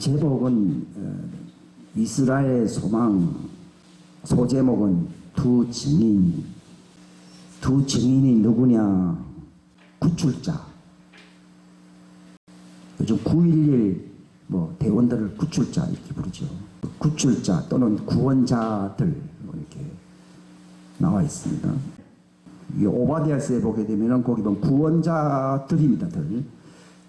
제목은 이스라엘 소망, 소제목은 두 증인. 두 증인이 누구냐? 구출자. 요즘 9.11 대원들을 구출자 이렇게 부르죠. 구출자 또는 구원자들 이렇게 나와 있습니다. 이 오바댜서에 보게 되면 거기 보면 구원자들입니다.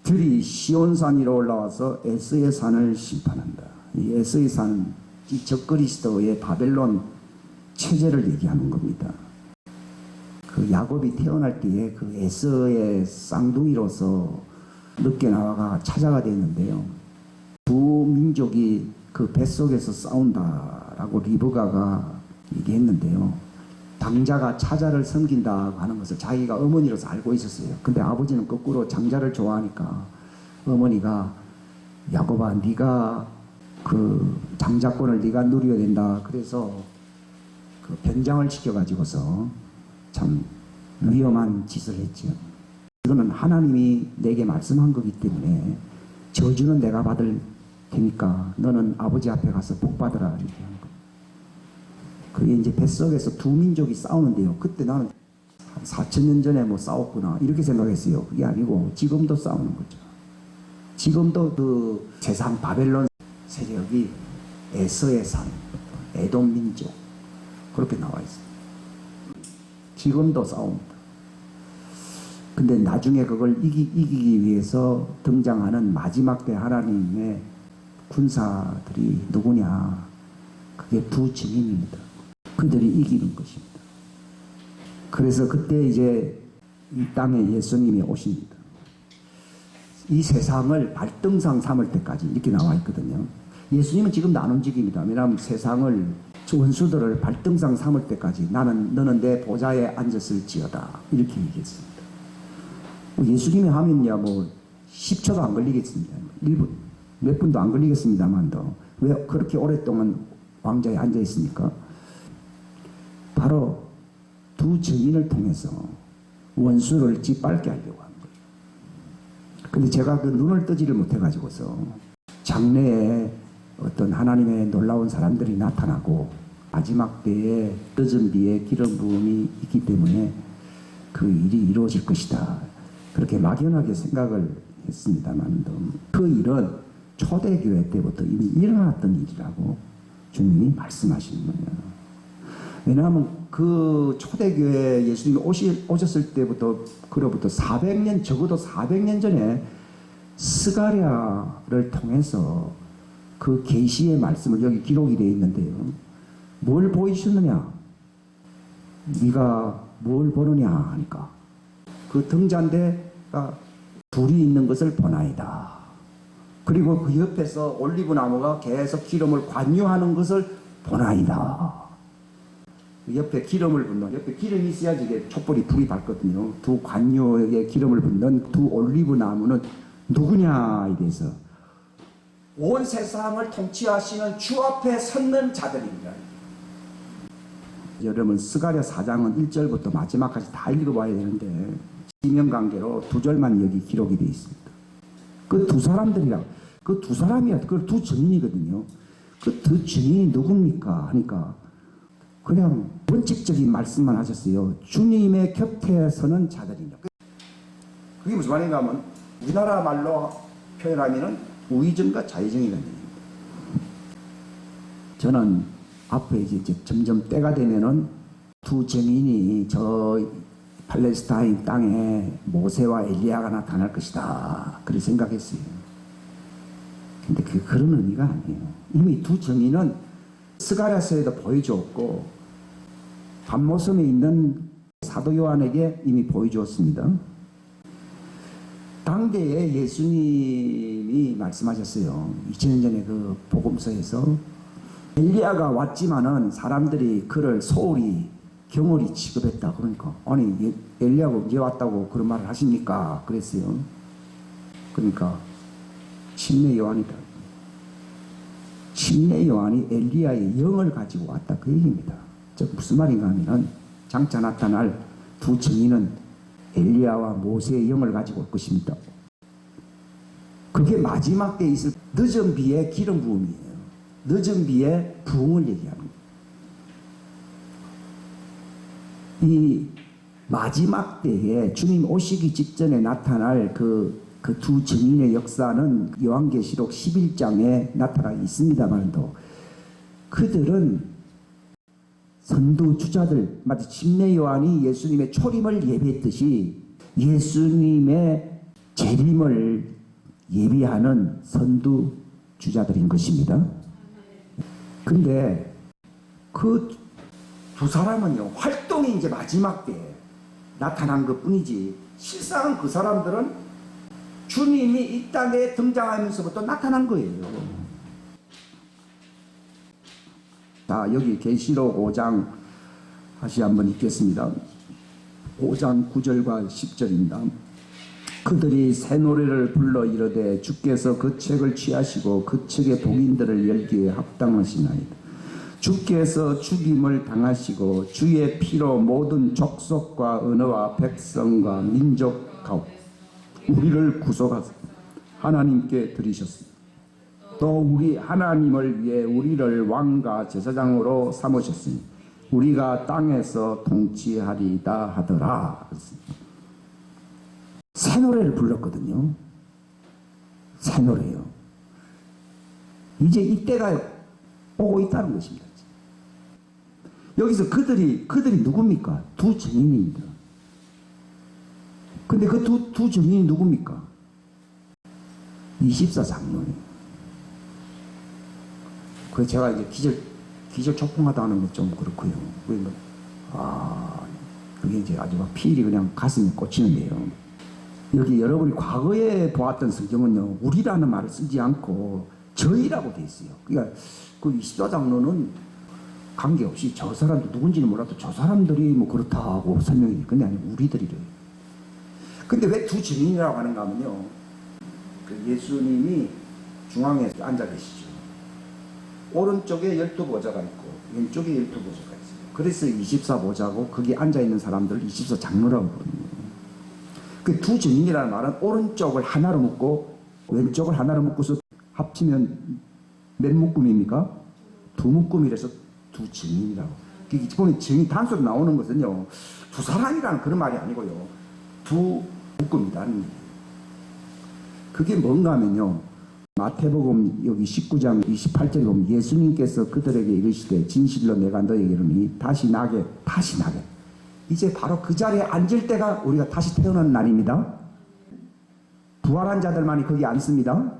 들이 시온산 위로 올라와서 에스의 산을 심판한다. 이 에스의 산은 이 적그리스도의 바벨론 체제를 얘기하는 겁니다. 그 야곱이 태어날 때에 그 에스의 쌍둥이로서 늦게 나와가 차자가 되었는데요. 두 민족이 그 뱃속에서 싸운다라고 리브가가 얘기했는데요. 장자가 차자를 섬긴다고 하는 것을 자기가 어머니로서 알고 있었어요. 근데 아버지는 거꾸로 장자를 좋아하니까 어머니가 야곱아 네가 그 장자권을 네가 누려야 된다. 그래서 그 변장을 시켜가지고서 참 위험한 짓을 했죠. 이거는 하나님이 내게 말씀한 거기 때문에 저주는 내가 받을 테니까 너는 아버지 앞에 가서 복 받으라 이렇게 하는 거예요. 그게 이제 뱃속에서 두 민족이 싸우는데요. 그때 나는 4,000년 전에 싸웠구나 이렇게 생각했어요. 그게 아니고 지금도 싸우는 거죠. 지금도 그 세상 바벨론 세력이 에서의 산, 에돔 민족 그렇게 나와 있어요. 지금도 싸웁니다. 근데 나중에 그걸 이기기 위해서 등장하는 마지막 때 하나님의 군사들이 누구냐? 그게 두 증인입니다. 그들이 이기는 것입니다. 그래서 그때 이제 이 땅에 예수님이 오십니다. 이 세상을 발등상 삼을 때까지 이렇게 나와 있거든요. 예수님은 지금도 안 움직입니다. 왜냐하면 세상을 원수들을 발등상 삼을 때까지 너는 내 보좌에 앉았을지어다 이렇게 얘기했습니다. 예수님이 하면요 10초도 안 걸리겠습니다. 1분 몇 분도 안 걸리겠습니다만도 왜 그렇게 오랫동안 왕좌에 앉아 있습니까? 바로 두 증인을 통해서 원수를 짓밟게 하려고 하는 거예요. 근데 제가 그 눈을 뜨지를 못해가지고서 장래에 어떤 하나님의 놀라운 사람들이 나타나고 마지막 때에 늦은 비에 기름 부음이 있기 때문에 그 일이 이루어질 것이다. 그렇게 막연하게 생각을 했습니다만 그 일은 초대교회 때부터 이미 일어났던 일이라고 주님이 말씀하시는 거예요. 왜냐하면 그 초대교회 예수님이 오셨을 때부터 그로부터 400년 적어도 400년 전에 스가랴를 통해서 그 계시의 말씀을 여기 기록이 되어 있는데요. 뭘 보이셨느냐? 네가 뭘 보느냐 하니까 그 등잔대가 둘이 있는 것을 보나이다. 그리고 그 옆에서 올리브 나무가 계속 기름을 관유하는 것을 보나이다. 옆에 기름을 붓는, 옆에 기름이 있어야지 이게 촛불이 불이 밝거든요. 두 관유에 기름을 붓는 두 올리브 나무는 누구냐에 대해서 온 세상을 통치하시는 주 앞에 섰는 자들입니다. 여러분 스가랴 4장은 1절부터 마지막까지 다 읽어봐야 되는데 지명관계로 두 절만 여기 기록이 되어 있습니다. 그 두 사람들이라 그 두 사람이야. 그 두 증인이거든요. 그 두 증인이 누굽니까? 하니까 그냥 원칙적인 말씀만 하셨어요. 주님의 곁에 서는 자들입니다. 그게 무슨 말인가 하면 우리나라 말로 표현하면 우의정과 좌의정이라는 얘기입니다. 저는 앞에 이제 점점 때가 되면은 두 증인이 저 팔레스타인 땅에 모세와 엘리야가 나타날 것이다. 그렇게 생각했어요. 근데 그런 의미가 아니에요. 이미 두 증인은 스가랴서에도 보여주었고 밤모섬에 있는 사도 요한에게 이미 보여주었습니다. 당대에 예수님이 말씀하셨어요. 2000년 전에 그 복음서에서 엘리야가 왔지만은 사람들이 그를 소홀히 경홀히 취급했다. 그러니까 아니 엘리야가 언제 왔다고 그런 말을 하십니까? 그랬어요. 그러니까 침례 요한이다. 침례 요한이 엘리야의 영을 가지고 왔다 그 얘기입니다. 즉 무슨 말인가 하면 장차 나타날 두 증인은 엘리야와 모세의 영을 가지고 올 것입니다. 그게 마지막 때에 있을 늦은 비의 기름 부음이에요. 늦은 비의 부흥을 얘기합니다. 이 마지막 때에 주님 오시기 직전에 나타날 그 두 증인의 역사는 요한계시록 11장에 나타나 있습니다만도 그들은 선두주자들, 마치 침례 요한이 예수님의 초림을 예비했듯이 예수님의 재림을 예비하는 선두주자들인 것입니다. 근데 그 두 사람은요, 활동이 이제 마지막 때에 나타난 것 뿐이지, 실상은 그 사람들은 주님이 이 땅에 등장하면서부터 나타난 거예요. 자, 여기 계시록 5장 다시 한번 읽겠습니다. 5장 9절과 10절입니다. 그들이 새 노래를 불러 이르되 주께서 그 책을 취하시고 그 책의 복인들을 열기에 합당하시나이다. 주께서 죽임을 당하시고 주의 피로 모든 족속과 언어와 백성과 민족 가운데 우리를 구속하사 하나님께 드리셨습니다. 또 우리 하나님을 위해 우리를 왕과 제사장으로 삼으셨으니 우리가 땅에서 통치하리다 하더라. 새 노래를 불렀거든요. 새 노래요. 이제 이때가 오고 있다는 것입니다. 여기서 그들이 누굽니까? 두 증인입니다. 근데 그 두 증인이 누굽니까? 24장로예요. 그 제가 이제 기절 초풍하다는 것 좀 그렇고요. 그게 이제 아주 막 피일이 그냥 가슴에 꽂히는데요. 여기 여러분이 과거에 보았던 성경은요, 우리라는 말을 쓰지 않고 저희라고 돼 있어요. 그러니까 그 24장로는 관계없이 저 사람도 누군지는 몰라도 저 사람들이 뭐 그렇다고 설명이, 근데 아니 우리들이래요. 근데 왜 두 증인이라고 하는가 하면요, 그 예수님이 중앙에 앉아 계시죠. 오른쪽에 12보좌가 있고 왼쪽에 12보좌가 있어요. 그래서 24보좌고 거기 앉아있는 사람들을 24장로라고 부릅니다. 그 두 증인이라는 말은 오른쪽을 하나로 묶고 왼쪽을 하나로 묶어서 합치면 몇 묶음입니까? 두 묶음이라서 두 증인이라고. 보면 증인 단수로 나오는 것은요, 두 사람이라는 그런 말이 아니고요, 두 묶음이라는. 그게 뭔가 하면요, 마태복음 여기 19장 28절에 보면 예수님께서 그들에게 이르시되 진실로 내가 너에게 이르니 다시 나게. 이제 바로 그 자리에 앉을 때가 우리가 다시 태어나는 날입니다. 부활한 자들만이 거기 앉습니다.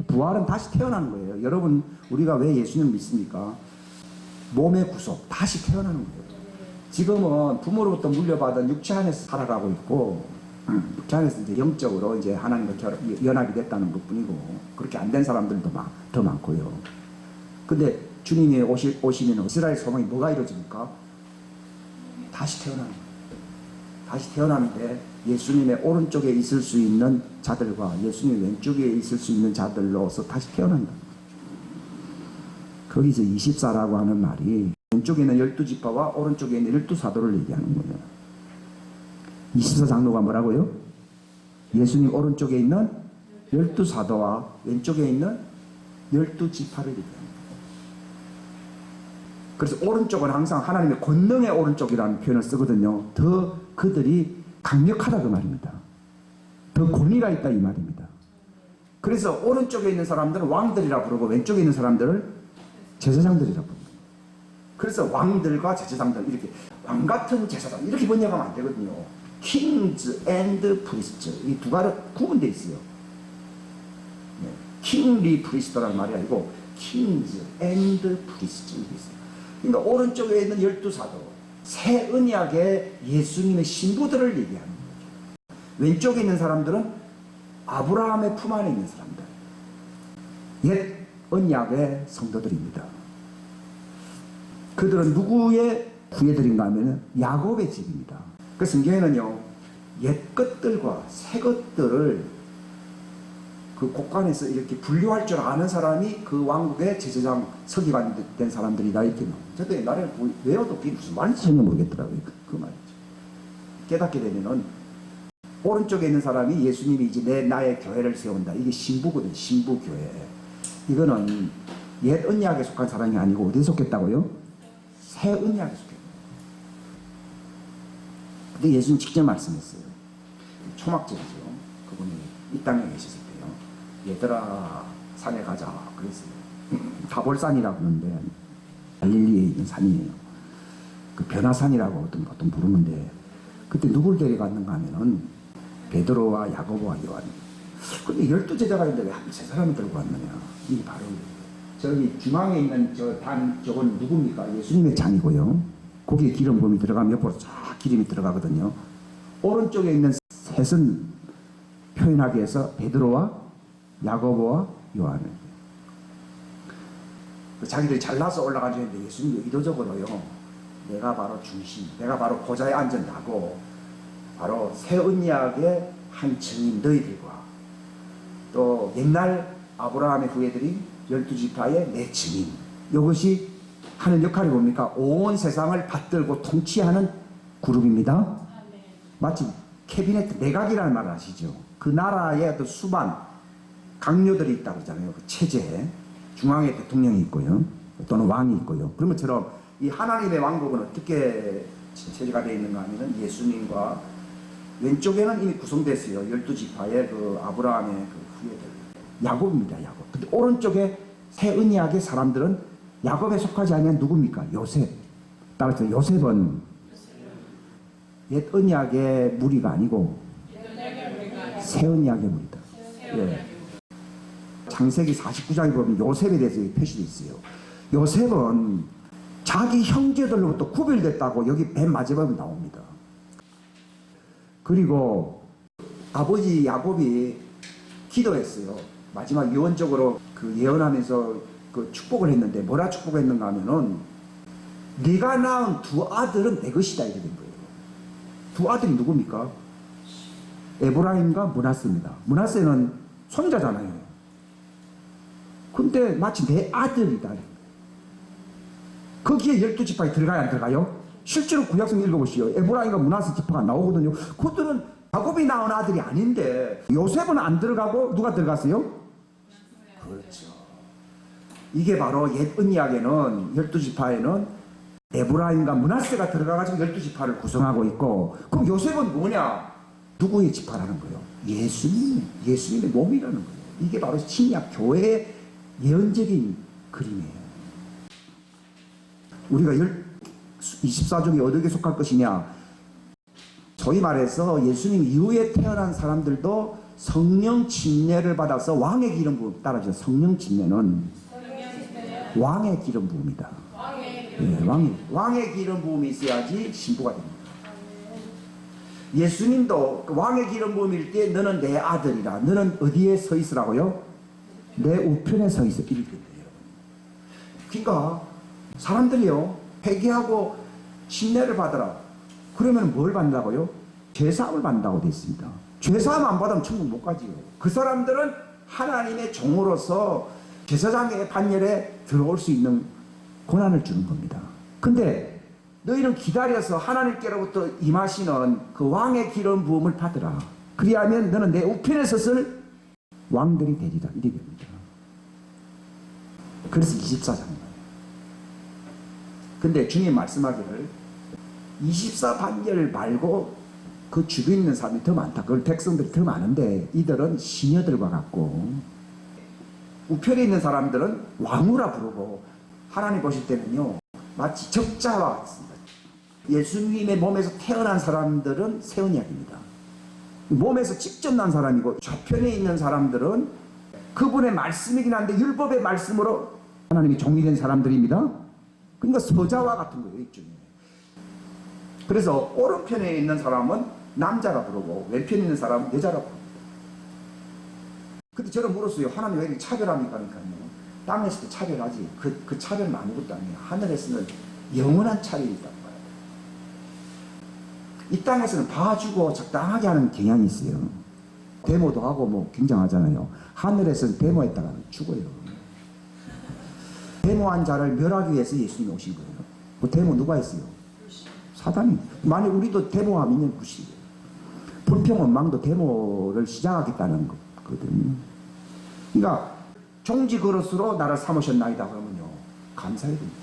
부활은 다시 태어나는 거예요. 여러분, 우리가 왜 예수님을 믿습니까? 몸의 구속, 다시 태어나는 거예요. 지금은 부모로부터 물려받은 육체 안에서 살아가고 있고, 육체 안에서 이제 영적으로 이제 하나님과 연합이 됐다는 것 뿐이고, 그렇게 안 된 사람들도 더 많고요. 근데 주님이 오시면 이스라엘 소망이 뭐가 이루어집니까? 다시 태어나는 거예요. 다시 태어나는데 예수님의 오른쪽에 있을 수 있는 자들과 예수님 왼쪽에 있을 수 있는 자들로서 다시 태어난다. 거기서 24라고 하는 말이 왼쪽에 있는 12지파와 오른쪽에 있는 12사도를 얘기하는 거예요. 24장로가 뭐라고요? 예수님 오른쪽에 있는 12사도와 왼쪽에 있는 12지파를 얘기합니다. 그래서 오른쪽은 항상 하나님의 권능의 오른쪽이라는 표현을 쓰거든요. 더 그들이 강력하다 그 말입니다. 더 권위가 있다 이 말입니다. 그래서 오른쪽에 있는 사람들은 왕들이라 부르고 왼쪽에 있는 사람들을 제사장들이라 부릅니다. 그래서 왕들과 제사장들, 이렇게 왕 같은 제사장 이렇게 번역하면 안 되거든요. Kings and Priests, 이 두 가지 구분되어 있어요. 킹리 프리스트라는 말이 아니고 Kings and Priests 이렇게 있어요. 그러니까 오른쪽에 있는 12사도, 새 언약의 예수님의 신부들을 얘기하는 거죠. 왼쪽에 있는 사람들은 아브라함의 품 안에 있는 사람들, 옛 언약의 성도들입니다. 그들은 누구의 후예들인가 하면 야곱의 집입니다. 그 성경에는요, 옛 것들과 새 것들을 그 곳간에서 이렇게 분류할 줄 아는 사람이 그 왕국의 제사장 서기관이 된 사람들이다 이렇게 나와요. 저도 옛날에 외워도 그게 무슨 말인지 전혀 모르겠더라고요. 그 말이죠. 깨닫게 되면은 오른쪽에 있는 사람이 예수님이 이제 나의 교회를 세운다. 이게 신부거든. 신부교회. 이거는 옛 언약에 속한 사람이 아니고 어디에 속했다고요? 새 언약에 속했다. 근데 예수님 직접 말씀했어요. 초막절이죠. 그분이 이 땅에 계셨을 때요. 얘들아 산에 가자 그랬어요. 다볼산이라고 하는데 갈릴리에 있는 산이에요. 그 변화산이라고 보통 부르는데 그때 누굴 데려갔는가 하면은 베드로와 야고보와 요한. 근데 12제자가 있는데 왜 한 세 사람을 들고 왔느냐. 이게 바로 저기 중앙에 있는 저건 누굽니까? 예수님의 잔이고요. 거기에 기름 부음이 들어가면 옆으로 쫙 기름이 들어가거든요. 오른쪽에 있는 셋은 표현하기 위해서 베드로와 야고보와 요한을 자기들이 잘나서 올라가서 했는데 예수님이 의도적으로요. 내가 바로 중심, 내가 바로 보좌에 앉았다고 바로 새 언약의 한 증인 너희들과 또 옛날 아브라함의 후예들이 12지파의 내 증인, 이것이 하는 역할이 뭡니까? 온 세상을 받들고 통치하는 그룹입니다. 마치 캐비넷 내각이라는 말을 아시죠? 그 나라의 어떤 수반 강요들이 있다고 하잖아요. 그 체제에 중앙에 대통령이 있고요, 또는 왕이 있고요. 그런 것처럼 이 하나님의 왕국은 어떻게 체제가 되어 있는가 하면 예수님과 왼쪽에는 이미 구성됐어요. 12지파의 그 아브라함의 그 후예들 야곱입니다. 야곱. 근데 오른쪽에 새 언약의 사람들은 야곱에 속하지 아니한 누굽니까? 요셉. 따라서 요셉은 옛 언약의 무리가 아니고 새 언약의 무리다. 예. 창세기 49장에 보면 요셉에 대해서 표시되어 있어요. 요셉은 자기 형제들로부터 구별됐다고 여기 맨 마지막에 나옵니다. 그리고 아버지 야곱이 기도했어요. 마지막 유언적으로 그 예언하면서 그 축복을 했는데 뭐라 축복했는가 하면은 네가 낳은 두 아들은 내 것이다 이렇게 된 거예요. 두 아들이 누굽니까? 에브라임과 므낫세입니다. 므낫세는 손자잖아요. 근데 마치 내 아들이다. 거기에 12지파에 들어가야 안 들어가요? 실제로 구약성 읽어보시오. 에브라임과 므낫세 지파가 나오거든요. 그들은 야곱이 낳은 아들이 아닌데 요셉은 안 들어가고 누가 들어갔어요? 그렇죠. 이게 바로 옛 언약에는 12지파에는 에브라임과 므낫세가 들어가가지고 12지파를 구성하고 있고, 그럼 요셉은 뭐냐? 누구의 지파라는 거예요? 예수님의 몸이라는 거예요. 이게 바로 신약 교회의 예언적인 그림이에요. 우리가 24족이 어디에 속할 것이냐? 소위 말해서 예수님 이후에 태어난 사람들도 성령 침례를 받아서 왕의 기름 부음, 따라서 성령 침례는 왕의 기름 부음이다. 예, 왕의 기름 부음이 있어야지 신부가 됩니다. 예수님도 왕의 기름 부음일 때 너는 내 아들이라. 너는 어디에 서 있으라고요? 내 우편에 서 있어. 이렇게 돼요. 그러니까 사람들이요 회개하고 침례를 받으라. 그러면 뭘 받는다고요? 죄사함을 받는다고 되어 있습니다. 죄사함 안 받으면 천국 못 가지요. 그 사람들은 하나님의 종으로서 제사장의 반열에 들어올 수 있는 고난을 주는 겁니다. 근데 너희는 기다려서 하나님께로부터 임하시는 그 왕의 기름 부음을 받으라. 그리하면 너는 내 우편에 섰을 왕들이 되리라. 이렇게 됩니다. 그래서 24장이에요. 근데 주님 말씀하기를 24반열 말고 그 주변에 있는 사람이 더 많다. 그 백성들이 더 많은데 이들은 시녀들과 같고 우편에 있는 사람들은 왕후라 부르고, 하나님 보실 때는요 마치 적자와 같습니다. 예수님의 몸에서 태어난 사람들은 새 언약입니다. 몸에서 직접 난 사람이고 좌편에 있는 사람들은 그분의 말씀이긴 한데 율법의 말씀으로 하나님이 종이 된 사람들입니다. 그러니까 서자와 같은 거예요. 일종의. 그래서 오른편에 있는 사람은 남자라 부르고 왼편에 있는 사람은 여자라 부릅니다. 근데 저는 물었어요. 하나님 왜 이렇게 차별합니까? 그러니까요. 땅에서도 차별하지. 그 차별은 아무것도 아니에요. 하늘에서는 영원한 차별이 있다고 봐요. 이 땅에서는 봐주고 적당하게 하는 경향이 있어요. 데모도 하고 뭐 굉장하잖아요. 하늘에서는 데모했다가 죽어요. 데모한 자를 멸하기 위해서 예수님이 오신 거예요. 그 데모 누가 했어요? 사단이. 만약 우리도 데모하면 불씨예요. 은평원망도 데모를 시작하겠다는 거거든요. 그러니까 종지 그릇으로 나를 삼으셨나이다 그러면요, 감사해야 됩니다.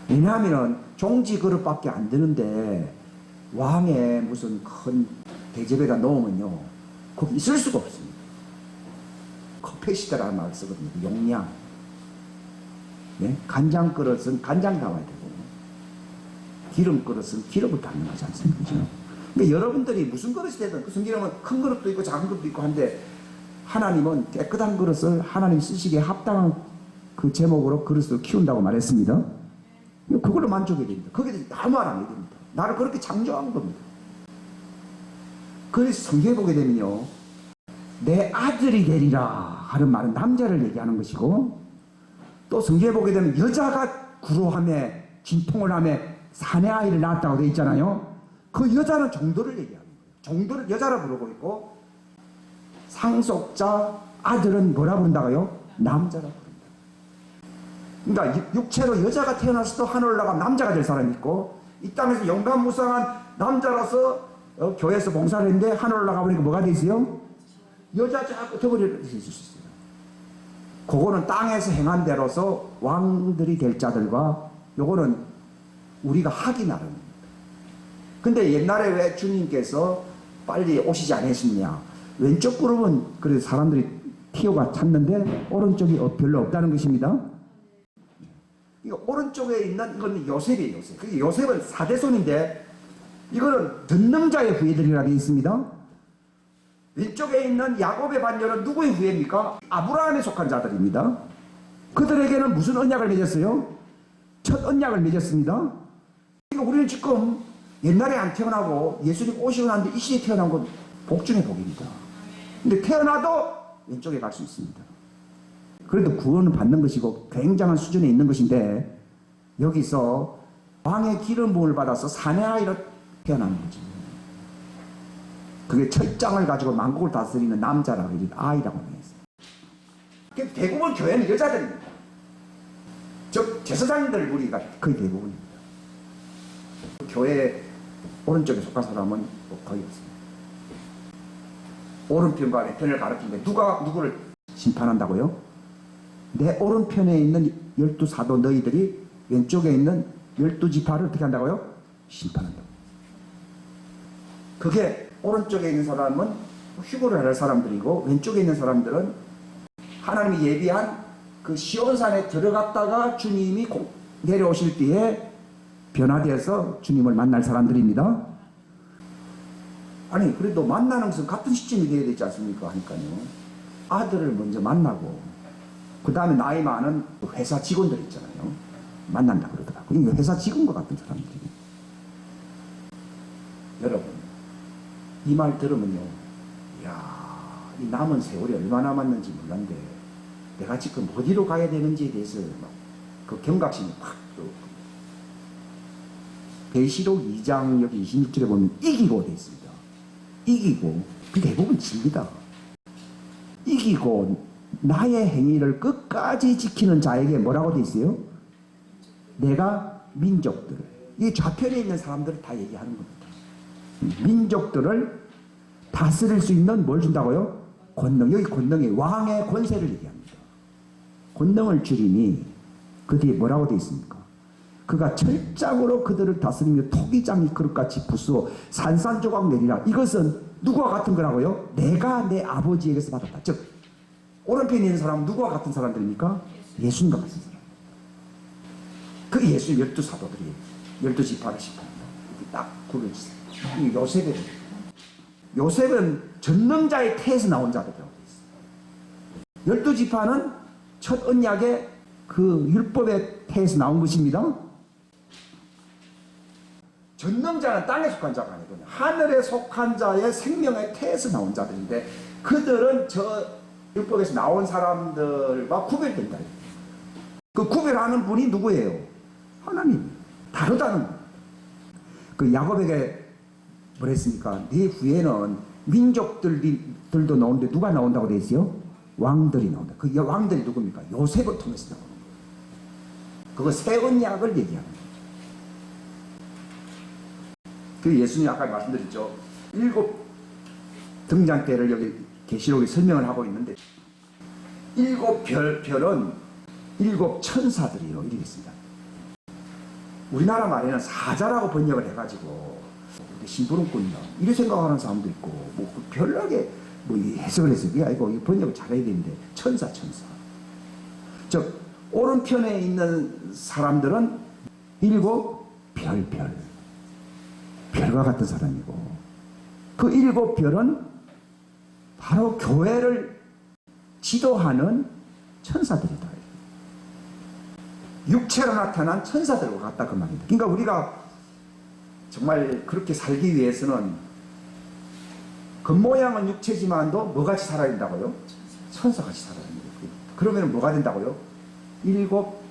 왜냐하면 종지 그릇밖에 안 되는데 왕의 무슨 큰 대접에다 넣으면요, 거기 있을 수가 없습니다. 커피시대라는 말을 쓰거든요. 용량. 네? 간장 그릇은 간장 담아야 되고, 기름 그릇은 기름을 담는 거지 않습니까? 그죠? 그러니까 여러분들이 무슨 그릇이 되든, 그 성경에는 큰 그릇도 있고 작은 그릇도 있고 한데, 하나님은 깨끗한 그릇을 하나님 쓰시기에 합당한 그 제목으로 그릇을 키운다고 말했습니다. 그걸로 만족해야 됩니다. 거기에 대해서 아무 말 안 해야 됩니다. 나를 그렇게 창조한 겁니다. 그래서 성경에 보게 되면요, 내 아들이 되리라 하는 말은 남자를 얘기하는 것이고, 또 성경에 보게 되면 여자가 구로함에 진통을 하며 사내 아이를 낳았다고 되어 있잖아요. 그 여자는 종도를 얘기하는 거예요. 종도를 여자라 부르고 있고, 상속자 아들은 뭐라 부른다고요? 남자라 부른다. 그러니까 육체로 여자가 태어나서도 하늘 올라가면 남자가 될 사람이 있고, 이 땅에서 영감무쌍한 남자로서 교회에서 봉사를 했는데 하늘 올라가 보니까 뭐가 돼 있어요? 여자 자꾸 덩어리를 있을 수 있어요. 그거는 땅에서 행한 대로서 왕들이 될 자들과, 요거는 우리가 하기 나름입니다. 근데 옛날에 왜 주님께서 빨리 오시지 않으셨냐? 왼쪽 그룹은 그래도 사람들이 티오가 찼는데 오른쪽이 별로 없다는 것입니다. 이거 오른쪽에 있는 이건 요셉이에요. 요셉. 그 요셉은 사대손인데 이거는 전능자의 후예들이라 되어 있습니다. 왼쪽에 있는 야곱의 반열은 누구의 후예입니까? 아브라함에 속한 자들입니다. 그들에게는 무슨 언약을 맺었어요? 첫 언약을 맺었습니다. 그러니까 우리는 지금 옛날에 안 태어나고 예수님 오시고 난 뒤 이 시대에 태어난 건 복 중의 복입니다. 근데 태어나도 왼쪽에 갈 수 있습니다. 그래도 구원을 받는 것이고 굉장한 수준에 있는 것인데, 여기서 왕의 기름 부음을 받아서 사내 아이로 태어나는 거죠. 그게 철장을 가지고 만국을 다스리는 남자라고 아이라고 했어요. 대부분 교회는 여자들입니다. 즉 제사장들 무리가 거의 대부분입니다. 교회 오른쪽에 속한 사람은 거의 없습니다. 오른편과 왼편을 가르치는데 누가 누구를 심판한다고요? 내 오른편에 있는 12사도 너희들이 왼쪽에 있는 12지파를 어떻게 한다고요? 심판한다고. 그게 오른쪽에 있는 사람은 휴거를 할 사람들이고, 왼쪽에 있는 사람들은 하나님이 예비한 그 시온산에 들어갔다가 주님이 내려오실 때에 변화되어서 주님을 만날 사람들입니다. 아니 그래도 만나는 것은 같은 시점이 되어야 되지 않습니까? 하니까요, 아들을 먼저 만나고 그 다음에 나이 많은 회사 직원들 있잖아요, 만난다 그러더라고요. 이게 회사 직원과 같은 사람들이. 여러분 이 말 들으면요, 이야, 이 남은 세월이 얼마나 남았는지 몰랐는데 내가 지금 어디로 가야 되는지에 대해서 막 그 경각심이 확 들어옵니다. 계시록 2장 여기 26절에 보면 이기고 되어 있습니다. 이기고, 그 대부분 집니다. 이기고 나의 행위를 끝까지 지키는 자에게 뭐라고 되어 있어요? 내가 민족들, 이 좌편에 있는 사람들을 다 얘기하는 겁니다. 민족들을 다스릴 수 있는 뭘 준다고요? 권능. 여기 권능이 왕의 권세를 얘기합니다. 권능을 주리니 그 뒤에 뭐라고 되어 있습니까? 그가 철장으로 그들을 다스리며 토기장이 그릇같이 부수어 산산조각 내리라. 이것은 누구와 같은 거라고요? 내가 내 아버지에게서 받았다. 즉 오른편에 있는 사람은 누구와 같은 사람들입니까? 예수님과 같은 사람. 그 예수님 12사도들이 12지파를 심판한다. 딱 구별주세요. 요셉의, 요셉은 전능자의 태에서 나온 자들이라고 되어 있어요. 12지파는 첫 언약의 그 율법의 태에서 나온 것입니다. 전능자는 땅에 속한 자가 아니거든요. 하늘에 속한 자의 생명의 태에서 나온 자들인데, 그들은 저 율법에서 나온 사람들과 구별된다. 그 구별하는 분이 누구예요? 하나님. 다르다는 거예요. 그 야곱에게 뭐랬습니까? 네 후에는 민족들도 나오는데 누가 나온다고 돼 있어요? 왕들이 나온다. 그 왕들이 누굽니까? 요셉을 통해서 나오는 거예요. 그거 새 언약을 얘기하는 거예요. 그 예수님 아까 말씀드렸죠. 일곱 등잔대를 여기 계시록에 설명을 하고 있는데 일곱 별은 일곱 천사들이요 이러겠습니다. 우리나라 말에는 사자라고 번역을 해가지고 심부름꾼이다 이렇게 생각하는 사람도 있고 뭐 별나게 뭐 해석을 했어요. 그게 아니고 이 번역을 잘해야 되는데 천사. 즉 오른편에 있는 사람들은 일곱 별과 같은 사람이고 그 일곱 별은 바로 교회를 지도하는 천사들이다. 육체로 나타난 천사들과 같다 그 말입니다. 그러니까 우리가 정말 그렇게 살기 위해서는 겉모양은 육체지만도 뭐같이 살아야 된다고요? 천사같이 살아야 됩니다. 그러면 뭐가 된다고요? 일곱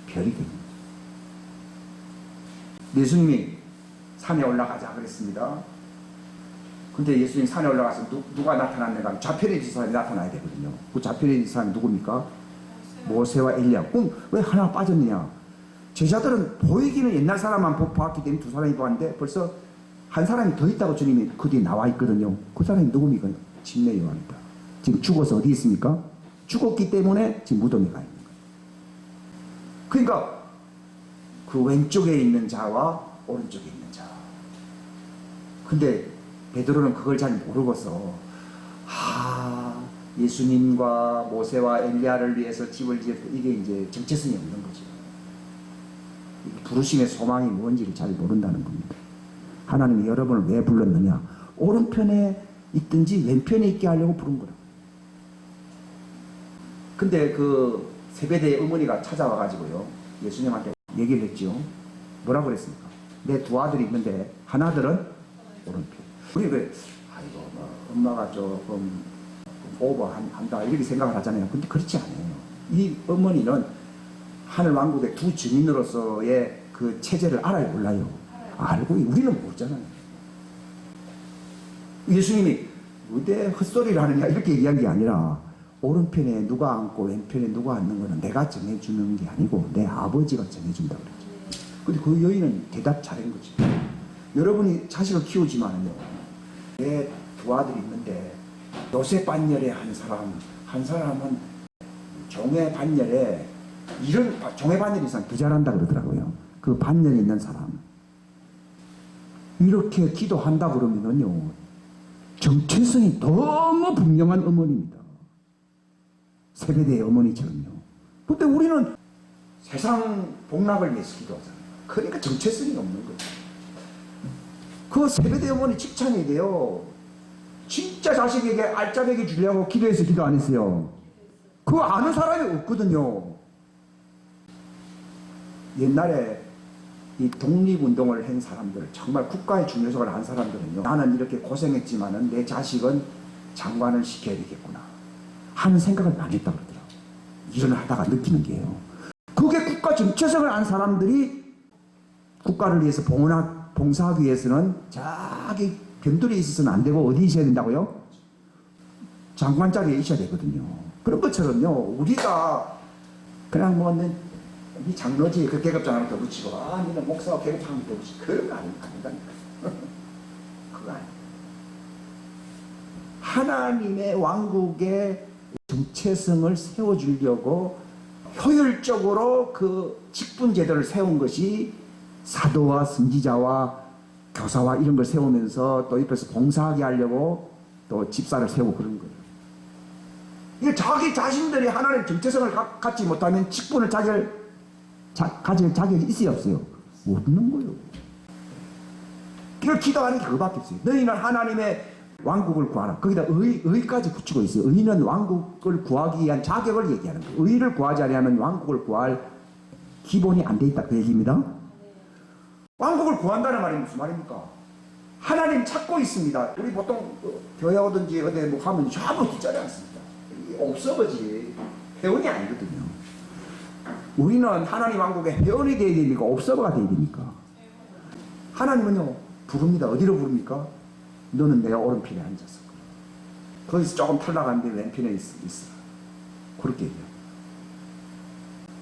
별이 됩니다. 예수님이 산에 올라가자 그랬습니다. 근데 예수님 산에 올라가서 누가 나타났는가? 좌편에 있는 사람이 나타나야 되거든요. 그 좌편에 있는 사람이 누굽니까? 모세와 엘리야. 그럼 왜 하나 빠졌느냐? 제자들은 보이기는 옛날 사람만 보았기 때문에 두 사람이 보았는데 벌써 한 사람이 더 있다고 주님이 그 뒤에 나와 있거든요. 그 사람이 누굽니까? 침례 요한이다. 지금 죽어서 어디 있습니까? 죽었기 때문에 지금 무덤에 가 있는 거예요. 그러니까 그 왼쪽에 있는 자와 오른쪽에 있는 자. 근데 베드로는 그걸 잘 모르고서 예수님과 모세와 엘리야를 위해서 집을 지었다. 이게 이제 정체성이 없는 거죠. 부르심의 소망이 뭔지를 잘 모른다는 겁니다. 하나님이 여러분을 왜 불렀느냐? 오른편에 있든지 왼편에 있게 하려고 부른 거라고. 근데 그 세베대의 어머니가 찾아와 가지고요 예수님한테 얘기를 했죠. 뭐라고 그랬습니까? 내 두 아들이 있는데 하나들은 오른편. 우리 왜 엄마가 조금 오버한다 이렇게 생각을 하잖아요. 근데 그렇지 않아요. 이 어머니는 하늘 왕국의 두 증인으로서의 그 체제를 알아요, 몰라요? 알고 우리는 모르잖아요. 예수님이 어디 헛소리를 하느냐 이렇게 얘기한 게 아니라 오른편에 누가 앉고 왼편에 누가 앉는 거는 내가 정해주는 게 아니고 내 아버지가 정해준다고 그랬죠. 근데 그 여인은 대답 잘한 거지. 여러분이 자식을 키우지만요 내 두 아들이 있는데 요셉 반열에 한 사람은 종의 반열에 이런 종의 반열 이상 더 잘한다 그러더라고요. 그 반열에 있는 사람 이렇게 기도한다 그러면은요 정체성이 너무 분명한 어머니입니다. 세베대의 어머니처럼요. 근데 우리는 세상 복락을 위해서 기도하잖아요. 그러니까 정체성이 없는 거죠. 그 세베대의 어머니 칭찬이 돼요. 진짜 자식에게 알짜배기 주려고 기도해서 기도 안 했어요. 그거 아는 사람이 없거든요. 옛날에 이 독립운동을 한 사람들, 정말 국가의 중요성을 안 사람들은요, 나는 이렇게 고생했지만은 내 자식은 장관을 시켜야 되겠구나 하는 생각을 많이 했다고 그러더라고요. 일을 하다가 느끼는 게요. 그게 국가 정체성을 안 사람들이 국가를 위해서 봉사하기 위해서는 자기 변두리에 있어서는 안 되고 어디 있어야 된다고요? 장관 자리에 있어야 되거든요. 그런 것처럼요, 우리가 그냥 이 장로지 그 계급장을 더 붙이고 니는 목사와 계급장을 더 붙이고 그런 거 아닌다니까. 그거 아니에요. 하나님의 왕국의 정체성을 세워주려고 효율적으로 그 직분제도를 세운 것이 사도와 선지자와 교사와 이런 걸 세우면서 또 옆에서 봉사하게 하려고 또 집사를 세우고 그런 거예요. 이게 자기 자신들이 하나님의 정체성을 갖지 못하면 직분을 가질 자격이 있어요, 없어요? 없는 거예요. 그걸 기도하는 게 그거밖에 없어요. 너희는 하나님의 왕국을 구하라. 거기다 의까지 붙이고 있어요. 의는 왕국을 구하기 위한 자격을 얘기하는 거예요. 의를 구하지 않으면 왕국을 구할 기본이 안 돼 있다 그 얘기입니다. 왕국을 구한다는 말이 무슨 말입니까? 하나님 찾고 있습니다. 우리 보통 교회 오든지 어디 하면 전부 뒷자리 앉습니다. 옵서버지 회원이 아니거든요. 우리는 하나님 왕국의 회원이 되어야 됩니까? 옵서버가 되어야 됩니까? 하나님은요 부릅니다. 어디로 부릅니까? 너는 내가 오른편에 앉았어. 거기서 조금 탈락하는데 왼편에 있어. 그렇게 얘기해요.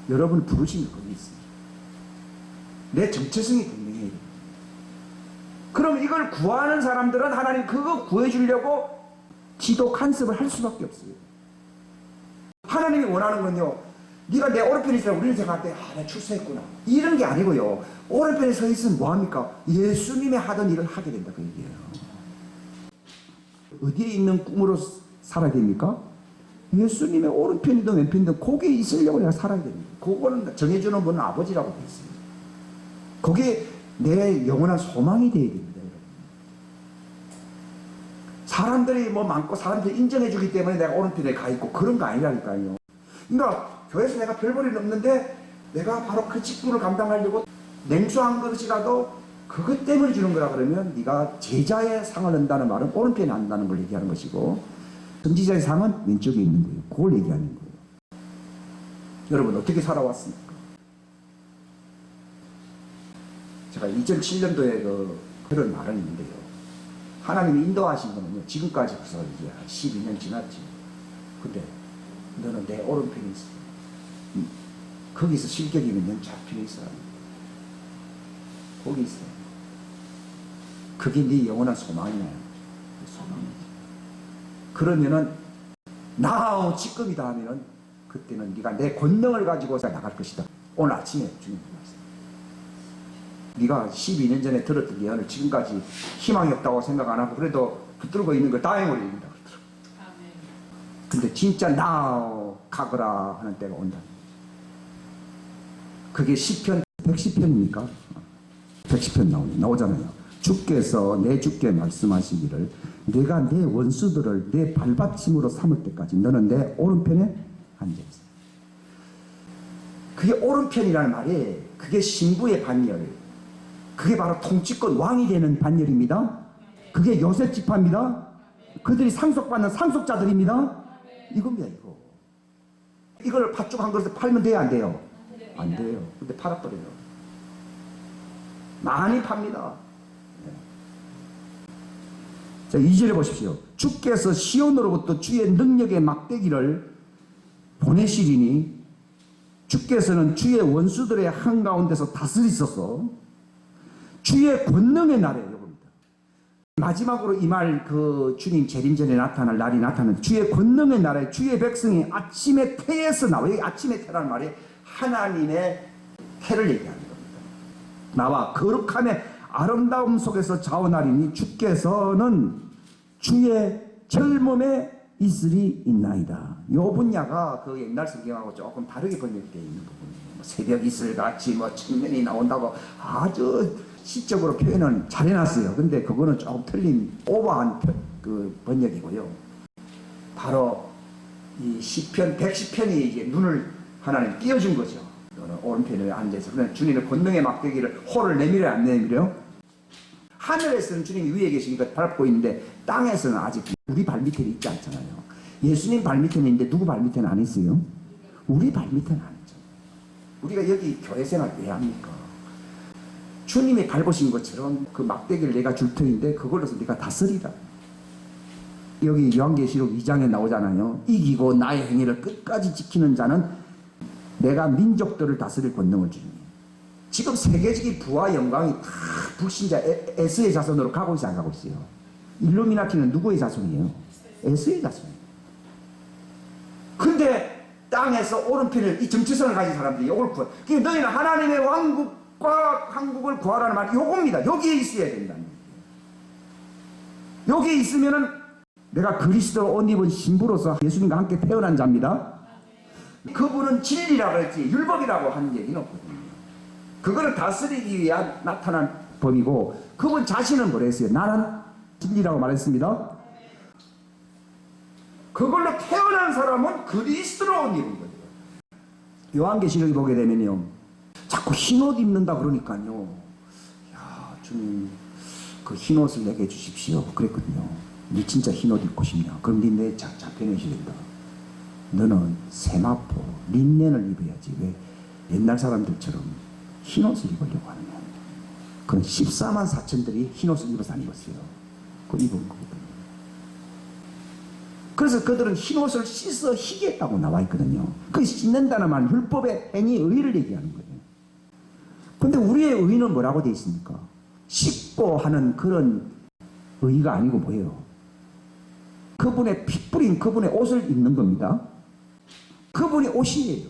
여러분을 부르시는 거기 있습니다. 내 정체성이 분명해요. 그럼 이걸 하나님을 구하는 사람들은 하나님 그거 구해주려고 기도 간섭을 할 수밖에 없어요. 하나님이 원하는 건요, 네가 내 오른편에 있으면 우리는 생각할 때 내가 출세했구나 이런 게 아니고요, 오른편에 서 있으면 뭐합니까? 예수님이 하던 일을 하게 된다 그 얘기예요. 어디에 있는 꿈으로 살아야 됩니까? 예수님의 오른편이든 왼편이든 거기에 있으려고 내가 살아야 됩니다. 그거는 정해주는 분은 아버지라고 되어 있습니다. 거기에 내 영원한 소망이 되어야 됩니다. 여러분. 사람들이 뭐 많고 사람들이 인정해주기 때문에 내가 오른편에 가 있고 그런 거 아니라니까요. 그러니까 교회에서 내가 별 볼일 없는데 내가 바로 그 직분을 감당하려고 냉수한 것이라도 그것 때문에 주는 거라 그러면 네가 제자의 상을 얻는다는 말은 오른편에 한다는 걸 얘기하는 것이고, 선지자의 상은 왼쪽에 있는 거예요. 그걸 얘기하는 거예요. 여러분 어떻게 살아왔습니까? 제가 2007년도에 그런 말은 있는데요, 하나님이 인도하신 거는요, 지금까지 벌써 이제 12년 지났지. 근데 너는 내 오른편에 있어. 거기서 실격이면 넌 잡혀 있어. 거기 있어. 그게 네 영원한 소망이야. 소망이지. 그러면은 나오 지금이다 하면은 그때는 네가 내 권능을 가지고 나갈 것이다. 오늘 아침에 주님 말씀. 네가 12년 전에 들었던 예언을 지금까지 희망이 없다고 생각 안 하고 그래도 붙들고 있는 걸 다행으로 얘기한다 그러더라고. 근데 진짜 나오 가거라 하는 때가 온다. 그게 시편 110편입니까? 110편 나오잖아요. 주께서 내 주께 말씀하시기를 내가 내 원수들을 내 발받침으로 삼을 때까지 너는 내 오른편에 앉아있어. 그게 오른편이라는 말이 그게 신부의 반열, 그게 바로 통치권 왕이 되는 반열입니다. 그게 요셉 지파입니다. 그들이 상속받는 상속자들입니다. 이겁니다. 이걸 팥죽 한 그릇에 팔면 돼요 안 돼요? 안 돼요. 근데 팔아버려요. 많이 팝니다. 자, 2절에 보십시오. 주께서 시온으로부터 주의 능력의 막대기를 보내시리니 주께서는 주의 원수들의 한가운데서 다스리소서. 주의 권능의 날에, 이겁니다. 마지막으로 이 말 주님 재림 전에 나타날 날이 나타나는 주의 권능의 날에 주의 백성이 아침의 태에서 나와요. 여기 아침의 태라는 말이 하나님의 태를 얘기하는 겁니다. 나와 거룩함의 아름다움 속에서 자원하리니 주께서는 주의 젊음에 있으리 있나이다. 요 분야가 그 옛날 성경하고 조금 다르게 번역되어 있는 부분이에요. 새벽 이슬같이 측면이 나온다고 아주 시적으로 표현은 잘 해놨어요. 근데 그거는 조금 틀린 오버한 그 번역이고요. 바로 이 시편 110편이 이제 눈을 하나님 띄워준 거죠. 너는 오른편에 앉아서. 그러면 주님의 권능의 막대기를 호를 내밀어요 안 내밀어요? 하늘에서는 주님이 위에 계시니까 밟고 있는데 땅에서는 아직 우리 발밑에는 있지 않잖아요. 예수님 발밑에는 있는데 누구 발밑에는 안 있어요? 우리 발밑에는 안 있죠. 우리가 여기 교회 생활 왜 합니까? 주님이 밟으신 것처럼 그 막대기를 내가 줄 터인데 그걸로서 네가 다스리라. 여기 요한계시록 2장에 나오잖아요. 이기고 나의 행위를 끝까지 지키는 자는 내가 민족들을 다스릴 권능을 주니. 지금 세계적인 부와 영광이 다 불신자 에스의 자손으로 가고 있어요 안 가고 있어요? 일루미나티는 누구의 자손이에요? 에스의 자손이에요. 근데 땅에서 오른편을 이 정체성을 가진 사람들이 이걸 구해. 그러니까 너희는 하나님의 왕국과 한국을 구하라는 말이 요겁니다. 여기에 있어야 된다는 거예요. 여기에 있으면은 내가 그리스도 옷 입은 신부로서 예수님과 함께 태어난 자입니다. 그분은 진리라고 했지 율법이라고 하는 얘기는 없거든요. 그거는 다스리기 위한 나타난 법이고, 그분 자신은 뭐랬어요? 나는 진리라고 말했습니다. 그걸로 태어난 사람은 그리스도로 옷 입은 거예요. 요한계시록에 보게 되면요, 자꾸 흰옷 입는다 그러니까요, 야 주님 그 흰옷을 내게 주십시오 그랬거든요. 네 진짜 흰옷 입고 싶냐? 그럼 네 잡혀내셔야 된다. 너는 세마포 린넨을 입어야지 왜 옛날 사람들처럼 흰옷을 입으려고 하느냐. 그건 14만 4천들이 흰옷을 입어서 안 입었어요. 그거 입은 거거든요. 그래서 그들은 흰옷을 씻어 희게 했다고 나와 있거든요. 그 씻는다는 말은 율법의 행위 의를 얘기하는 거예요. 근데 우리의 의는 뭐라고 되어 있습니까? 씻고 씻고 하는 그런 의의가 아니고 뭐예요? 그분의 피 뿌린 그분의 옷을 입는 겁니다. 그분이 옷이에요.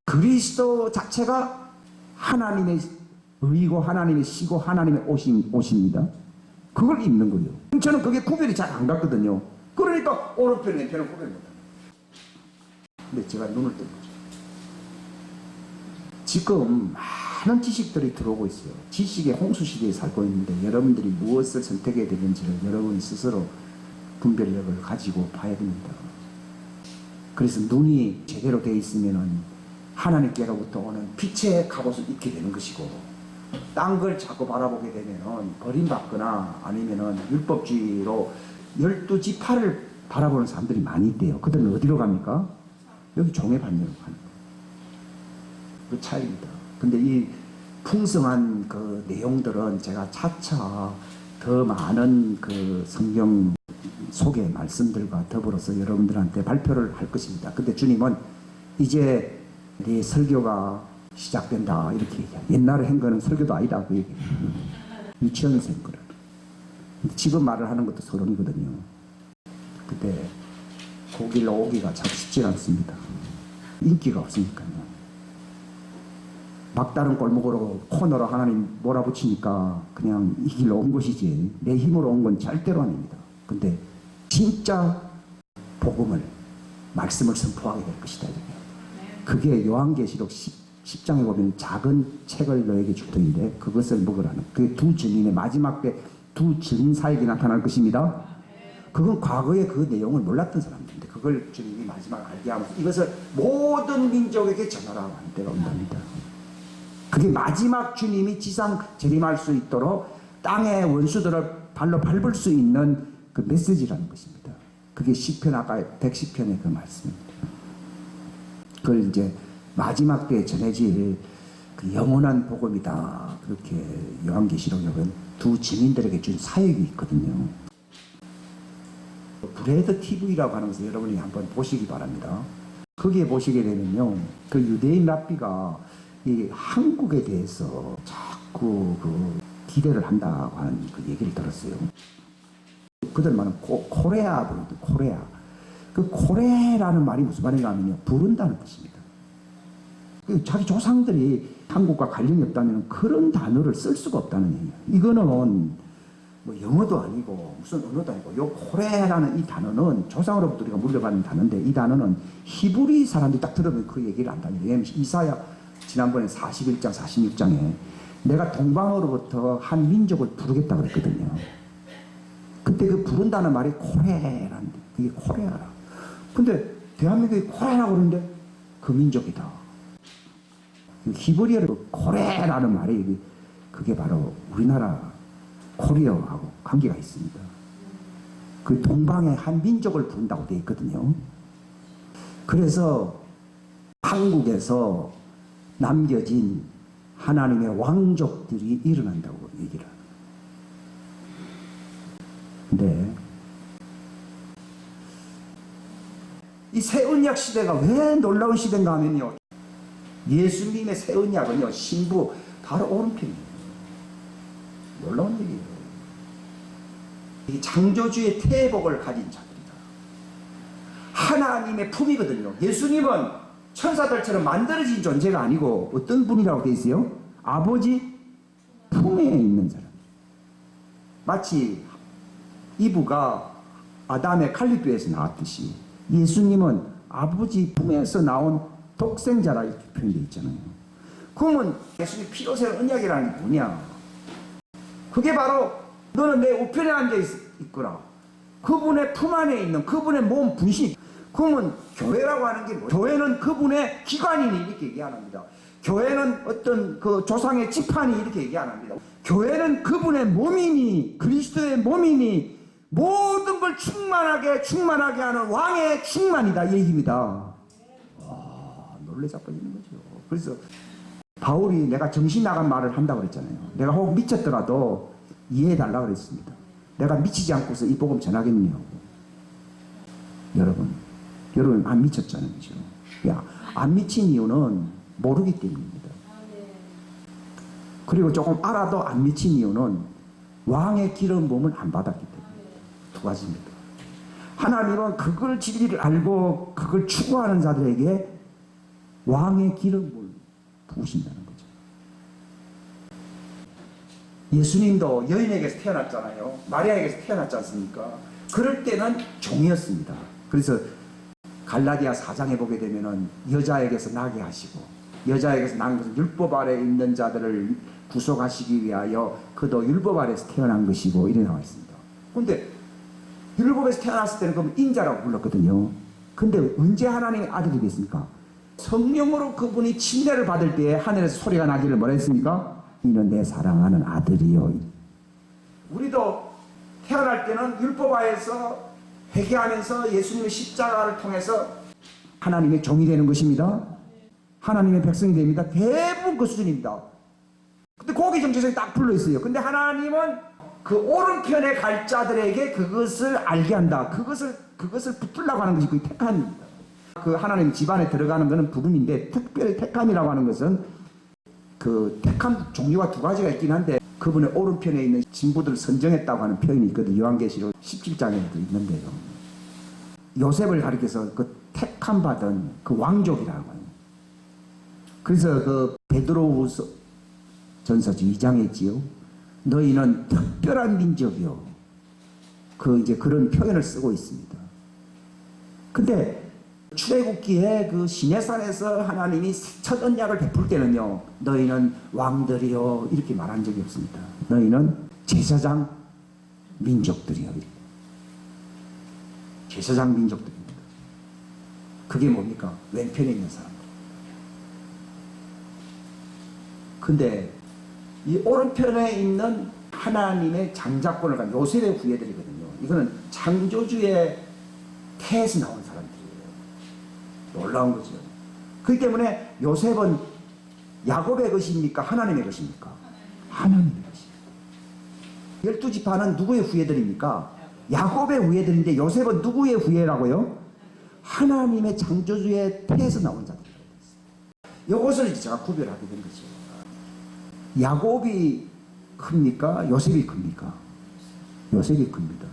그리스도 자체가 하나님의 의고 하나님의 시고 하나님의 옷입니다. 그걸 입는 거예요. 저는 그게 구별이 잘 안 갔거든요. 그러니까 오른편 왼편을 구별 못합니다. 근데 제가 눈을 뜬 거죠. 지금 많은 지식들이 들어오고 있어요. 지식의 홍수 시대에 살고 있는데 여러분들이 무엇을 선택해야 되는지를 여러분 스스로 분별력을 가지고 봐야 됩니다. 그래서 눈이 제대로 되어 있으면은 하나님께로부터 오는 빛의 갑옷을 입게 되는 것이고, 딴 걸 자꾸 바라보게 되면은 버림받거나 아니면은 율법주의로 12지파를 바라보는 사람들이 많이 있대요. 그들은 어디로 갑니까? 여기 종의 반열로 가는 거예요. 그 차이입니다. 근데 이 풍성한 그 내용들은 제가 차차 더 많은 그 성경 속의 말씀들과 더불어서 여러분들한테 발표를 할 것입니다. 근데 주님은 이제 네 설교가 시작된다 이렇게 얘기해요. 옛날에 한 거는 설교도 아니다 그 얘기예요. 유치원생 거를. 지금 말을 하는 것도 서론이거든요. 근데 그 길로 오기가 참 쉽지 않습니다. 인기가 없으니까요. 막다른 골목으로 코너로 하나님 몰아붙이니까 그냥 이 길로 온 것이지 내 힘으로 온 건 절대로 아닙니다. 근데 진짜 복음을 말씀을 선포하게 될 것이다. 그게 요한계시록 10장에 보면 작은 책을 너에게 줄 터인데 그것을 먹으라는 그 두 증인의 마지막 때 두 증인 사역이 나타날 것입니다. 그건 과거에 그 내용을 몰랐던 사람들인데 그걸 주님이 마지막 알게 하면서 이것을 모든 민족에게 전하라고 하는 때가 온답니다. 그게 마지막 주님이 지상 재림할 수 있도록 땅의 원수들을 발로 밟을 수 있는 그 메시지라는 것입니다. 그게 시편 아까 110편의 그 말씀입니다. 그걸 이제 마지막 때에 전해질 그 영원한 복음이다. 그렇게 요한계시록은 두 증인들에게 준 사역이 있거든요. 브레드 TV라고 하는 것을 여러분이 한번 보시기 바랍니다. 거기에 보시게 되면요, 그 유대인 랍비가 이 한국에 대해서 자꾸 그 기대를 한다고 하는 그 얘기를 들었어요. 그들 말은 코레아 부르거든, 코레아. 그 코레라는 말이 무슨 말인가 하면요, 부른다는 뜻입니다. 자기 조상들이 한국과 관련이 없다면 그런 단어를 쓸 수가 없다는 얘기예요. 이거는 뭐 영어도 아니고 무슨 언어도 아니고 요 코레라는 이 단어는 조상으로부터 우리가 물려받은 단어인데 이 단어는 히브리 사람들이 딱 들으면 그 얘기를 안다는 거예요. 이사야 지난번에 41장 46장에 내가 동방으로부터 한 민족을 부르겠다고 그랬거든요. 그때 그 부른다는 말이 코레라는 그게 코레아라. 근데 대한민국이 코레라고 그러는데 그 민족이다. 히브리어로 코레라는 말이 그게 바로 우리나라 코리아하고 관계가 있습니다. 그 동방의 한 민족을 부른다고 되어 있거든요. 그래서 한국에서 남겨진 하나님의 왕족들이 일어난다고 얘기를 합니다. 근데 이 새 언약 시대가 왜 놀라운 시대인가 하면요, 예수님의 새 언약은요, 신부 바로 오른편이에요. 놀라운 얘기예요. 이 창조주의 태복을 가진 자들이다. 하나님의 품이거든요. 예수님은 천사들처럼 만들어진 존재가 아니고 어떤 분이라고 되어 있어요? 아버지 품에 있는 사람. 마치 이브가 아담의 칼리토에서 나왔듯이 예수님은 아버지 품에서 나온 독생자라 이렇게 표현되어 있잖아요. 그러면 예수님 피로 세운 언약이라는 게 뭐냐? 그게 바로 너는 내 우편에 앉아 있거라. 그분의 품 안에 있는 그분의 몸 분신. 그러면 교회라고 하는 게 뭐예요? 교회는 그분의 기관이니 이렇게 얘기 안 합니다. 교회는 어떤 그 조상의 지판이 이렇게 얘기 안 합니다. 교회는 그분의 몸이니 그리스도의 몸이니 모든 걸 충만하게 하는 왕의 충만이다 이 얘기입니다. 와, 놀래 자빠지는 거죠. 그래서 바울이 내가 정신 나간 말을 한다고 그랬잖아요. 내가 혹 미쳤더라도 이해해달라고 그랬습니다. 내가 미치지 않고서 이 복음 전하겠냐고. 여러분 안 미쳤잖아요. 그죠? 안 미친 이유는 모르기 때문입니다. 그리고 조금 알아도 안 미친 이유는 왕의 기름 부음을 안 받았기 때문에. 두 가지입니다. 하나님은 그걸 진리를 알고 그걸 추구하는 자들에게 왕의 기름 부음을 부으신다는 거죠. 예수님도 여인에게서 태어났잖아요. 마리아에게서 태어났지 않습니까? 그럴 때는 종이었습니다. 그래서 갈라디아 4장에 보게 되면은 여자에게서 나게 하시고, 여자에게서 난 것은 율법 아래 있는 자들을 구속하시기 위하여 그도 율법 아래에서 태어난 것이고, 이래 나와 있습니다. 근데 율법에서 태어났을 때는 그럼 인자라고 불렀거든요. 근데 언제 하나님의 아들이 됐습니까? 성령으로 그분이 침례를 받을 때에 하늘에서 소리가 나기를 뭐라 했습니까? 이는 내 사랑하는 아들이요. 우리도 태어날 때는 율법 아래에서 회개하면서 예수님의 십자가를 통해서 하나님의 종이 되는 것입니다. 하나님의 백성이 됩니다. 대부분 그 수준입니다. 근데 거기 정체성이 딱 불러 있어요. 근데 하나님은 그 오른편에 갈 자들에게 그것을 알게 한다. 그것을 붙들라고 하는 것이 그 택함입니다. 그 하나님 집안에 들어가는 것은 부름인데, 특별히 택함이라고 하는 것은 그 택함 종류가 두 가지가 있긴 한데, 그분의 오른편에 있는 신부들을 선정했다고 하는 표현이 있거든요. 요한계시록 17장에도 있는데요. 요셉을 가리켜서 그 택함 받은 그 왕족이라고 해요. 그래서 그 베드로후서 전서 2장에 있지요. 너희는 특별한 민족이요. 그 이제 그런 표현을 쓰고 있습니다. 근데 출애굽기에 그 시내산에서 하나님이 첫 언약을 베풀 때는요, 너희는 왕들이요 이렇게 말한 적이 없습니다. 너희는 제사장 민족들이요. 제사장 민족들입니다. 그게 뭡니까? 왼편에 있는 사람들. 근데 이 오른편에 있는 하나님의 장자권을 가진 요셉의 후예들이거든요. 이거는 창조주의 태에서 나온 사람들이에요. 놀라운 거죠. 그렇기 때문에 요셉은 야곱의 것입니까? 하나님의 것입니까? 하나님의 것입니다. 12지파는 누구의 후예들입니까? 야곱의 후예들인데 요셉은 누구의 후예라고요? 하나님의 창조주의 태에서 나온 자들이라고 했어요. 이것을 제가 구별하게 된 거죠. 야곱이 큽니까? 요셉이 큽니까? 요셉이 큽니다.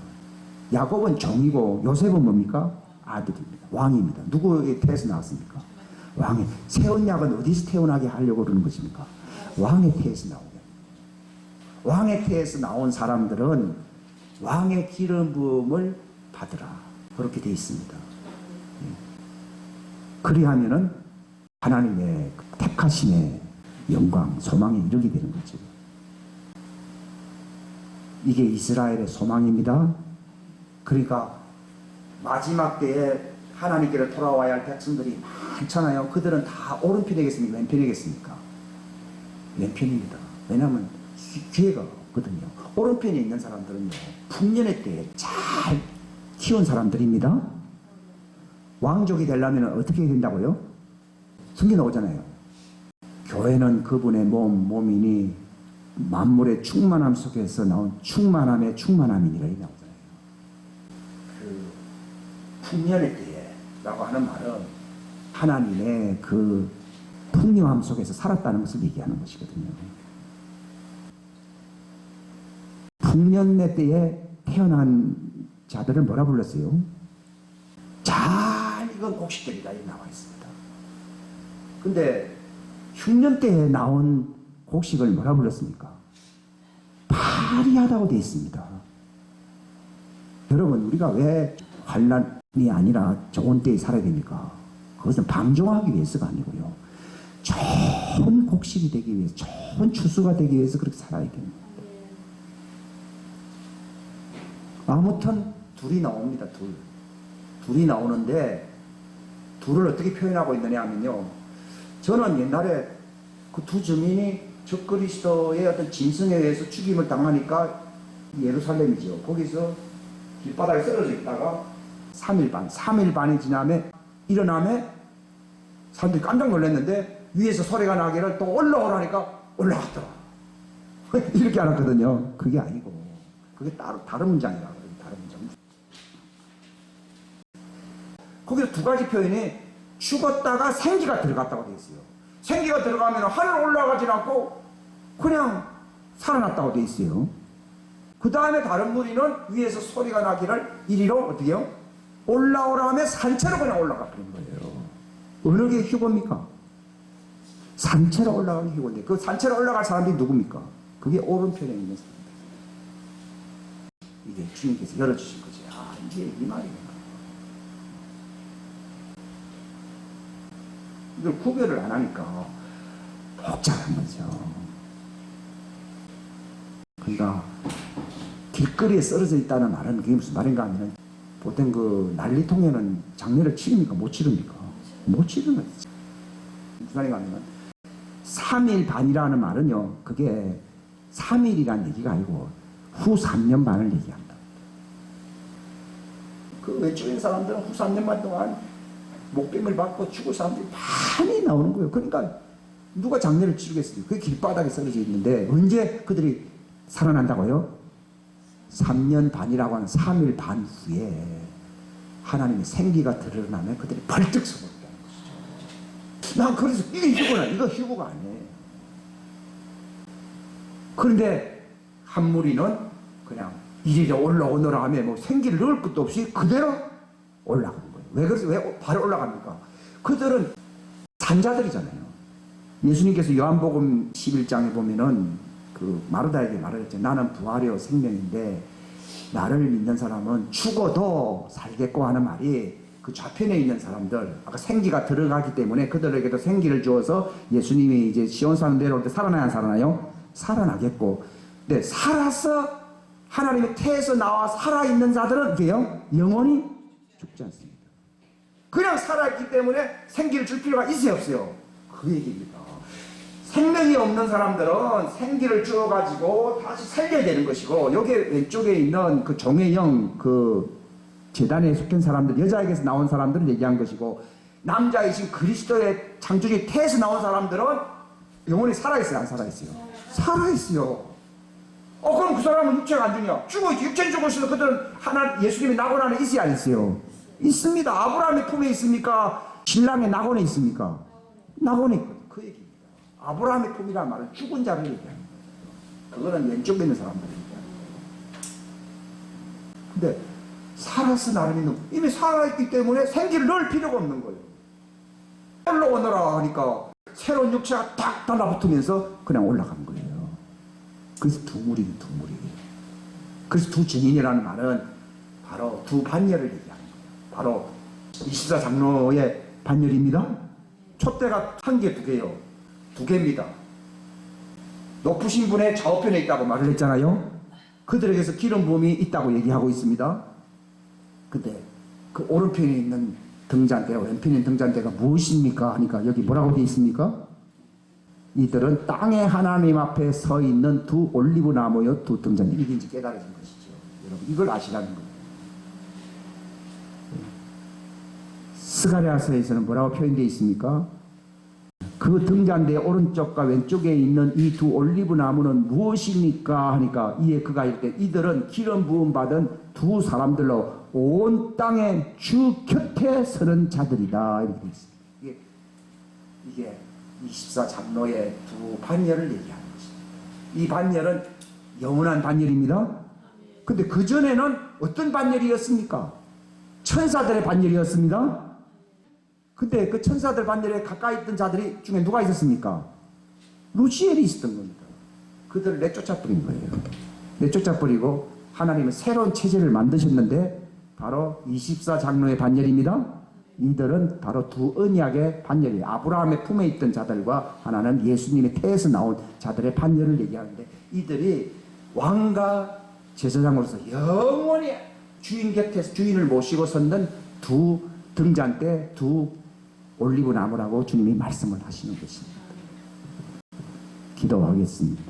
야곱은 종이고 요셉은 뭡니까? 아들입니다. 왕입니다. 누구의 태에서 나왔습니까? 왕의. 새 언약은 어디서 태어나게 하려고 그러는 것입니까? 왕의 태에서 나오게. 왕의 태에서 나온 사람들은 왕의 기름 부음을 받으라. 그렇게 되어 있습니다. 그리하면은 하나님의 택하심의 영광, 소망에 이르게 되는 거죠. 이게 이스라엘의 소망입니다. 그러니까 마지막 때에 하나님께로 돌아와야 할 백성들이 많잖아요. 그들은 다 오른편이겠습니까? 왼편이겠습니까? 왼편입니다. 왜냐하면 기회가 없거든요. 오른편에 있는 사람들은요, 풍년의 때에 잘 키운 사람들입니다. 왕족이 되려면 어떻게 해야 된다고요? 성경 나오잖아요. 교회는 그분의 몸이니 만물의 충만함 속에서 나온 충만함의 충만함이니라 나오잖아요. 그 풍년의 때라고 하는 말은 하나님의 그 풍요함 속에서 살았다는 것을 얘기하는 것이거든요. 풍년의 때에 태어난 자들을 뭐라 불렀어요? 잘 익은 곡식들이다 이 나와 있습니다. 근데 흉년 때에 나온 곡식을 뭐라 불렀습니까? 파리하다고 되어 있습니다. 여러분, 우리가 왜 환난이 아니라 좋은 때에 살아야 됩니까? 그것은 방종하기 위해서가 아니고요, 좋은 곡식이 되기 위해서, 좋은 추수가 되기 위해서 그렇게 살아야 됩니다. 아무튼 둘이 나옵니다. 둘이 나오는데 둘을 어떻게 표현하고 있느냐 하면요, 저는 옛날에 그 두 증인이 적그리스도의 어떤 짐승에 의해서 죽임을 당하니까 예루살렘이죠. 거기서 길바닥에 쓰러져 있다가 3일 반이 지나면 일어나면 사람들이 깜짝 놀랐는데 위에서 소리가 나기를 또 올라오라니까 올라갔더라. 이렇게 알았거든요. 그게 아니고 그게 따로 다른 문장이라고 그래요. 다른 문장. 거기서 두 가지 표현이 죽었다가 생기가 들어갔다고 되어 있어요. 생기가 들어가면 하늘 올라가지 않고 그냥 살아났다고 돼 있어요. 그 다음에 다른 무리는 위에서 소리가 나기를 이리로 어떻게 해요? 올라오라 하며 산채로 그냥 올라가 버린 거예요. 어느 게 휴거입니까? 산채로 올라가는 휴거인데 그 산채로 올라갈 사람들이 누굽니까? 그게 오른편에 있는 사람들. 이게 주님께서 열어주신 거지. 아, 이게 이 말이구나. 이걸 구별을 안 하니까 복잡한 거죠. 그러니까 길거리에 쓰러져 있다는 말은 그게 무슨 말인가 하면 보통 그 난리통에는 장례를 치릅니까? 못 치릅니까? 못 치르는 거지. 무슨 말인가 하면 3일 반이라는 말은요, 그게 3일이라는 얘기가 아니고 후 3년 반을 얘기한다. 그 왼쪽에 있는 사람들은 후 3년 반 동안 목뱀을 받고 죽을 사람들이 많이 나오는 거예요. 그러니까 누가 장례를 치르겠어요? 그게 길바닥에 쓰러져 있는데 언제 그들이 살아난다고요? 3년 반이라고 하는 3일 반 후에 하나님의 생기가 드러나면 그들이 벌떡 서버렸다는 것이죠. 난 그래서 이게 휴거나 이거 휴거가 아니에요. 그런데 한 무리는 그냥 이리로 올라오너라 하며 뭐 생기를 넣을 것도 없이 그대로 올라가는 거예요. 왜 그래서 왜 바로 올라갑니까? 그들은 산자들이잖아요. 예수님께서 요한복음 11장에 보면은 그 마르다에게 말했죠. 나는 부활이요 생명인데 나를 믿는 사람은 죽어도 살겠고 하는 말이 그 좌편에 있는 사람들, 아까 생기가 들어가기 때문에 그들에게도 생기를 주어서 예수님이 이제 시온산 내려올 때 살아나야 안 살아나요? 살아나겠고, 근데 살아서 하나님의 태에서 나와 살아있는 자들은 어때요? 영원히 죽지 않습니다. 그냥 살아있기 때문에 생기를 줄 필요가 있어요, 없어요? 그 얘기입니다. 생명이 없는 사람들은 생기를 주어가지고 다시 살려야 되는 것이고, 여기 왼쪽에 있는 그 종의영, 그 재단에 속한 사람들, 여자에게서 나온 사람들을 얘기한 것이고, 남자이신 그리스도의 창조주의 태에서 나온 사람들은 영원히 살아있어요, 안 살아있어요? 살아있어요. 그럼 그 사람은 육체가 안 죽냐? 죽어있지. 육체는 죽었어도 그들은 하나, 예수님의 낙원 안에 있어야 안 있어요? 있습니다. 아브라함의 품에 있습니까? 신랑의 낙원에 있습니까? 낙원에 있거든요. 그 얘기입니다. 아브라함의 품이라는 말은 죽은 자를 얘기하는 거예요. 그거는 왼쪽에 있는 사람들을 얘기하는 거예요. 근데 살아서 나를 믿는, 이미 살아있기 때문에 생기를 넣을 필요가 없는 거예요. 올라오너라 하니까 새로운 육체가 딱 달라붙으면서 그냥 올라간 거예요. 그래서 두 무리예요, 두 무리. 그래서 두 증인이라는 말은 바로 두 반열을 얘기하는 거예요. 바로 24장로의 반열입니다. 촛대가 한 개, 두 개요. 두 개입니다. 높으신 분의 좌우편에 있다고 말을 했잖아요. 그들에게서 기름 부음이 있다고 얘기하고 있습니다. 근데 그 오른편에 있는 등잔대와 왼편에 있는 등잔대가 무엇입니까? 하니까 여기 뭐라고 되어 있습니까? 이들은 땅에 하나님 앞에 서 있는 두 올리브 나무요 두 등잔대. 이게 이제 깨달아진 것이죠. 여러분 이걸 아시라는 거예요. 스가랴서에서는 뭐라고 표현되어 있습니까? 그 등잔대의 오른쪽과 왼쪽에 있는 이 두 올리브 나무는 무엇입니까? 하니까 이에 그가 이르되 이들은 기름 부음 받은 두 사람들로 온 땅의 주 곁에 서는 자들이다. 이렇게 되어 있습니다. 이게 24장로의 두 반열을 얘기하는 것입니다. 이 반열은 영원한 반열입니다. 근데 그전에는 어떤 반열이었습니까? 천사들의 반열이었습니다. 근데 그 천사들 반열에 가까이 있던 자들이 중에 누가 있었습니까? 루시엘이 있었던 겁니다. 그들을 내쫓아버린 거예요. 내쫓아버리고 하나님은 새로운 체제를 만드셨는데 바로 24장로의 반열입니다. 이들은 바로 두 언약의 반열이에요. 아브라함의 품에 있던 자들과 하나는 예수님의 태에서 나온 자들의 반열을 얘기하는데 이들이 왕과 제사장으로서 영원히 주인 곁에서 주인을 모시고 섰는 두 등잔대, 두 올리브 나무라고 주님이 말씀을 하시는 것입니다. 기도하겠습니다.